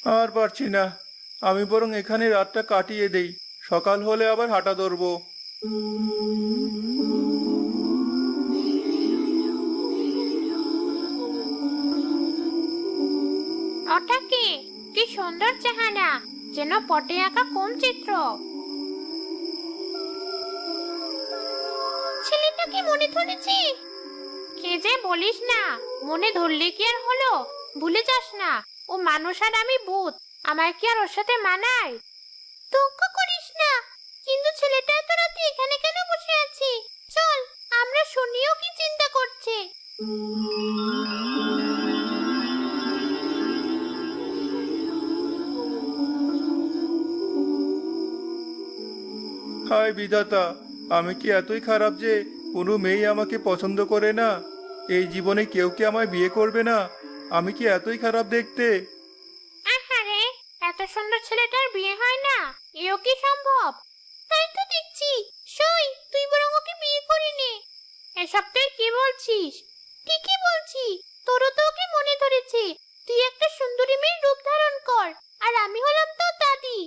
আর পারছি না। আমি বরং এখানে রাতটা কাটিয়ে দেই, সকাল হলে আবার হাঁটা ধরবো। ওটা কি? কি সুন্দর চেহারা, যেন পটে আঁকা কোন চিত্র। ছেলেটা কি মনে ধরেছি? কে যে বলিস না, মনে ধরলে কি আর হলো? ভুলে যাস না, ও মানুষ আর আমি ভূত। আমার কি আর ওর সাথে মানায়? দুঃখ করিস না, কিন্তু ছেলেটা এত রাতে এখানে কেন বসে আছি? চল, আমরা শুনিও কি চিন্তা করছে। হায় বিধাতা, আমি কি এতই খারাপ যে কোনো মেয়ে আমাকে পছন্দ করে না? এই জীবনে কেউ কি আমায় বিয়ে করবে না? আমি কি এতই খারাপ দেখতে? আহারে, এত সুন্দর ছেলেটার বিয়ে হয় না, এও কি সম্ভব? তাই তো দেখছি। সই, তুই বরং ওকে বিয়ে করে নে। এসব তুই কি বলছিস? ঠিকই বলছি, তোরও তো ওকে মনে ধরেছে। তুই একটা সুন্দরী মেয়ের রূপ ধারণ কর, আর আমি হলাম তোর দাদি।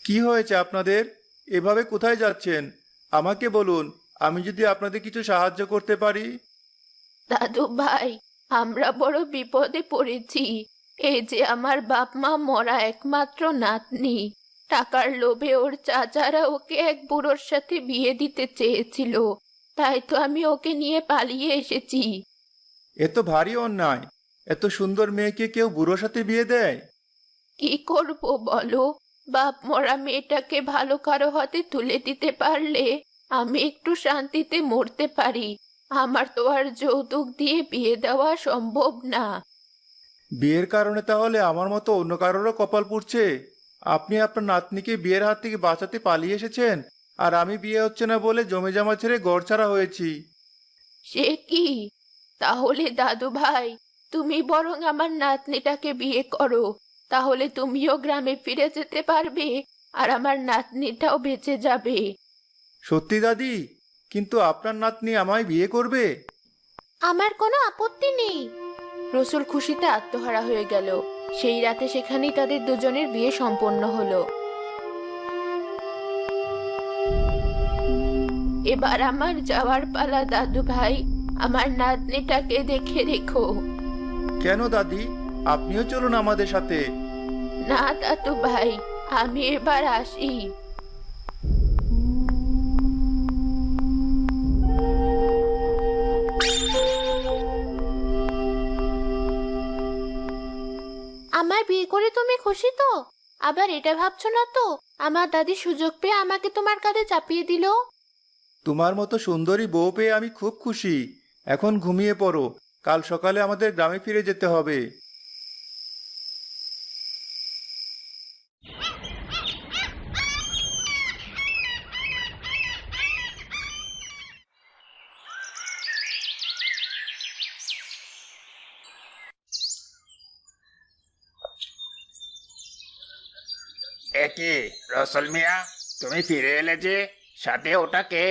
কি হয়েছে আপনাদের? এভাবে কোথায় যাচ্ছেন? আমাকে বলুন, আমি যদি আপনাদের কিছু সাহায্য করতে পারি। দাদু ভাই, আমরা বড় বিপদে পড়েছি। এই যে আমার বাপ মা মরা একমাত্র নাতনি, টাকার লোভে ওর চাচারা ওকে এক বুড়োর সাথে বিয়ে দিতে চেয়েছিল। তাই তো আমি ওকে নিয়ে পালিয়ে এসেছি। এ তো ভারী অন্যায়। এত সুন্দর মেয়েকে কেউ বুড়োর সাথে বিয়ে দেয়? কি করব বলো? বাপ মরা মেয়েটাকে ভালো কারো হাতে তুলে দিতে পারলে আমি একটু শান্তিতে মরতে পারি। আমার তো আর যৌতুক দিয়ে বিয়ে দেওয়া সম্ভব না। বিয়ের কারণে তাহলে আমার মতো অন্য কারোরও কপাল পুড়ছে। আপনি আপনার নাতনিকে বিয়ের হাত থেকে বাঁচাতে পালিয়ে এসেছেন, আর আমি বিয়ে হচ্ছে না বলে জমি জমা ছেড়ে ঘরছাড়া হয়েছি। সে কি? তাহলে দাদু ভাই, তুমি বরং আমার নাতনিটাকে বিয়ে করো। তাহলে তুমিও গ্রামে ফিরে যেতে পারবে, আর আমার নাতনিটাও বেঁচে যাবে। সত্যি দাদি? কিন্তু আপনার নাতনি আমায় বিয়ে করবে? আমার কোনো আপত্তি নেই। রসুল খুশিতে আত্মহারা হয়ে গেল। সেই রাতে সেখানেই তাদের দুজনের বিয়ে সম্পন্ন হলো। এবার আমার যাওয়ার পালা দাদু ভাই, আমার নাতনিটাকে দেখে রেখো। কেন দাদি, আপনিও চলুন আমাদের সাথে। না দাদু ভাই, আমি এবার আসি। আমার বিয়ে করে তুমি খুশি তো? আবার এটা ভাবছো না তো আমার দাদি সুযোগ পেয়ে আমাকে তোমার কাঁধে চাপিয়ে দিল? তোমার মতো সুন্দরী বউ পেয়ে আমি খুব খুশি। এখন ঘুমিয়ে পড়ো, কাল সকালে আমাদের গ্রামে ফিরে যেতে হবে। এ কি রসল মিয়া, তুমি ফিরে এলে যে? সাথে ওটা কে?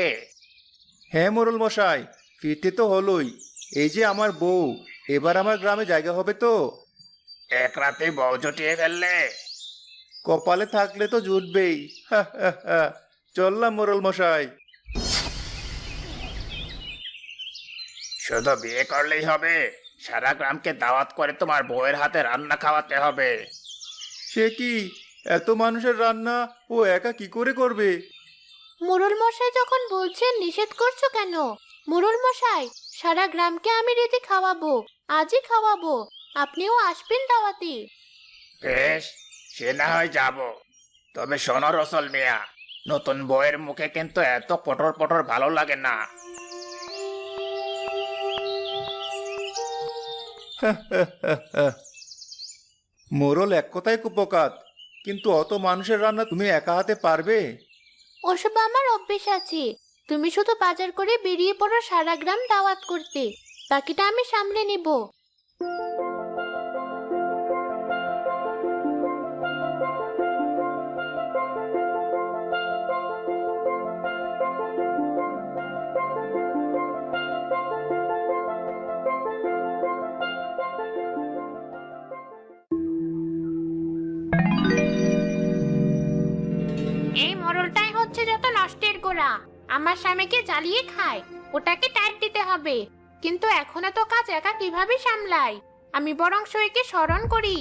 হ্যাঁ মোড়ল মশাই, ফিরতে তো হলোই। এই যে আমার বউ। এবার আমার গ্রামে জায়গা হবে তো? এক রাতে বউ জুটিয়ে ফেললে? কপালে থাকলে তো জুটবেই। হা হা হা। চললাম মোড়ল মশাই। শুধু বিয়ে করলেই হবে? সারা গ্রামকে দাওয়াত করে তোমার বউয়ের হাতে রান্না খাওয়াতে হবে। সে কি? এত মানুষের রান্না ও একা কি করে করবে? মোড়ল মশাই যখন বলছেন নিষেধ করছো কেন? মোড়ল মশাই, সারা গ্রামকে আমি রেঁধে খাওয়াবো, আজই খাওয়াবো। আপনিও আসবেন দাওয়াতে। বেশ, সে না হয় যাব। তবে শোনো রসল মিয়া, নতুন বউয়ের মুখে কিন্তু এত পটর পটর ভালো লাগে না। মোড়ল এক কথায় কুপকাত, কিন্তু অত মানুষের রান্না তুমি একা হাতে পারবে? ওসব আমার অভ্যেস আছে। তুমি শুধু বাজার করে বেরিয়ে পড়ো সারা গ্রাম দাওয়াত করতে। বাকিটা আমি সামলে নিব। এই মোড়লটাই হচ্ছে যত নষ্টের গোড়া। আমার স্বামীকে জ্বালিয়ে খায়, ওটাকে টাইট দিতে হবে। কিন্তু এখন তো কাজ একা কিভাবে সামলাই? আমি বরং সইকে স্মরণ করি।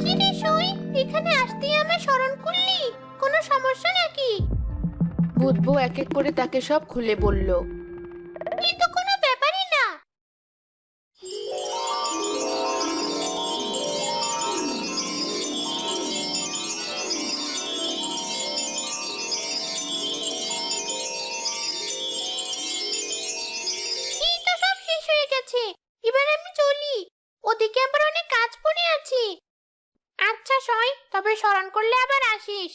কি রে সই, এখানে আসতেই আমায় স্মরণ করলি? কোনো সমস্যা নাকি? বুধবু এক এক করে তাকে সব খুলে বলল। এই তো কোনো ব্যাপারই না। এই তো সব শেষ হয়ে গেছে, এবার আমি চলি। ওদিকে আবার অনেক কাজ পড়ে আছে। আচ্ছা সই, তবে স্মরণ করলে আবার আসিস।